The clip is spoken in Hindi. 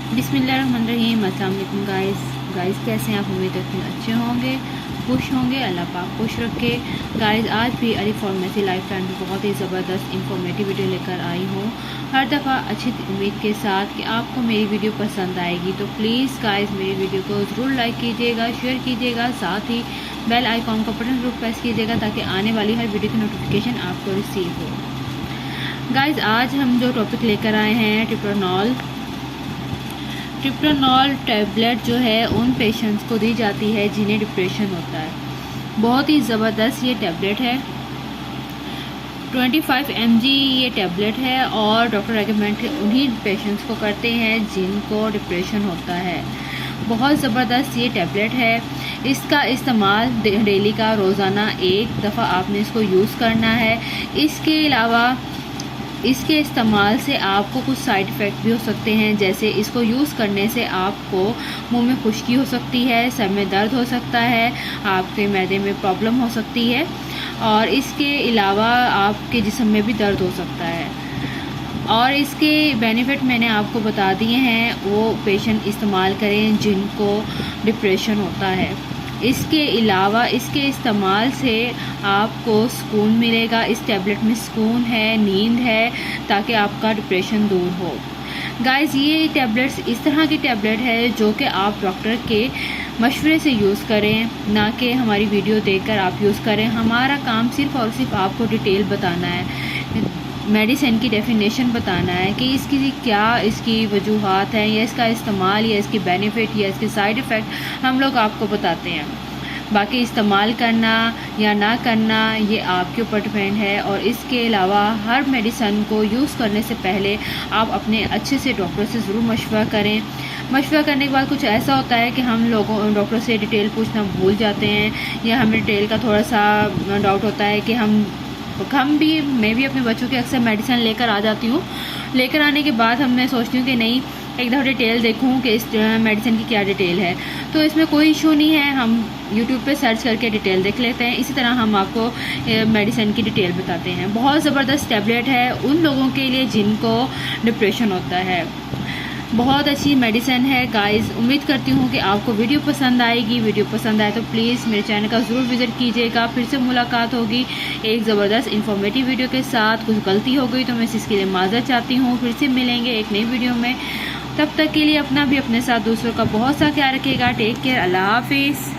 बिस्मिल्लाहिर्रहमानिर्रहीम। अस्सलाम वालेकुम गाइस कैसे हैं आप? उम्मीद करती हूँ अच्छे होंगे, खुश होंगे। अल्लाह पाक खुश रखे। गाइस आज भी अली फार्मेसी लाइफ टाइम में बहुत ही ज़बरदस्त इंफॉर्मेटिव वीडियो लेकर आई हूँ। हर दफ़ा अच्छी उम्मीद के साथ कि आपको मेरी वीडियो पसंद आएगी, तो प्लीज़ गाइस मेरी वीडियो को ज़रूर लाइक कीजिएगा, शेयर कीजिएगा, साथ ही बेल आइकॉन का बटन ज़रूर प्रेस कीजिएगा ताकि आने वाली हर वीडियो की नोटिफिकेशन आपको रिसीव हो। गाइस आज हम जो टॉपिक लेकर आए हैं ट्रिप्रोनॉल टैबलेट जो है उन पेशेंट्स को दी जाती है जिन्हें डिप्रेशन होता है। बहुत ही ज़बरदस्त ये टैबलेट है। 25 mg ये टैबलेट है और डॉक्टर रेकमेंड उन्हीं पेशेंट्स को करते हैं जिनको डिप्रेशन होता है। बहुत ज़बरदस्त ये टैबलेट है। इसका इस्तेमाल डेली का रोज़ाना एक दफ़ा आपने इसको यूज़ करना है। इसके अलावा इसके इस्तेमाल से आपको कुछ साइड इफ़ेक्ट भी हो सकते हैं, जैसे इसको यूज़ करने से आपको मुंह में खुश्की हो सकती है, सर में दर्द हो सकता है, आपके मैदे में प्रॉब्लम हो सकती है और इसके अलावा आपके जिस्म में भी दर्द हो सकता है। और इसके बेनिफिट मैंने आपको बता दिए हैं, वो पेशेंट इस्तेमाल करें जिनको डिप्रेशन होता है। इसके अलावा इसके इस्तेमाल से आपको सुकून मिलेगा। इस टैबलेट में सुकून है, नींद है, ताकि आपका डिप्रेशन दूर हो। गाइस ये टैबलेट्स इस तरह की टैबलेट है जो कि आप डॉक्टर के मशवरे से यूज़ करें, ना कि हमारी वीडियो देखकर आप यूज़ करें। हमारा काम सिर्फ़ और सिर्फ आपको डिटेल बताना है, मेडिसिन की डेफिनेशन बताना है कि इसकी क्या इसकी वजूहात हैं, या इसका इस्तेमाल, या इसकी बेनिफिट, या इसके साइड इफ़ेक्ट हम लोग आपको बताते हैं। बाकी इस्तेमाल करना या ना करना ये आपके ऊपर डिपेंड है। और इसके अलावा हर मेडिसिन को यूज़ करने से पहले आप अपने अच्छे से डॉक्टर से ज़रूर मशवरा करें। मशवरा करने के बाद कुछ ऐसा होता है कि हम लोगों डॉक्टर से डिटेल पूछना भूल जाते हैं, या हमें डिटेल का थोड़ा सा डाउट होता है कि मैं भी अपने बच्चों के अक्सर मेडिसिन लेकर आ जाती हूँ। लेकर आने के बाद मैं सोचती हूँ कि नहीं, एक दफ़ा डिटेल देखूँ कि इस मेडिसिन की क्या डिटेल है। तो इसमें कोई इशू नहीं है, हम यूट्यूब पे सर्च करके डिटेल देख लेते हैं। इसी तरह हम आपको मेडिसिन की डिटेल बताते हैं। बहुत ज़बरदस्त टैबलेट है उन लोगों के लिए जिनको डिप्रेशन होता है। बहुत अच्छी मेडिसिन है गाइस। उम्मीद करती हूँ कि आपको वीडियो पसंद आएगी। वीडियो पसंद आए तो प्लीज़ मेरे चैनल का ज़रूर विज़िट कीजिएगा। फिर से मुलाकात होगी एक ज़बरदस्त इन्फॉर्मेटिव वीडियो के साथ। कुछ गलती हो गई तो मैं इसके लिए माज़रत चाहती हूँ। फिर से मिलेंगे एक नई वीडियो में। तब तक के लिए अपना भी अपने साथ दूसरों का बहुत सा ख्याल रखिएगा। Take care. अल्लाह हाफिज़।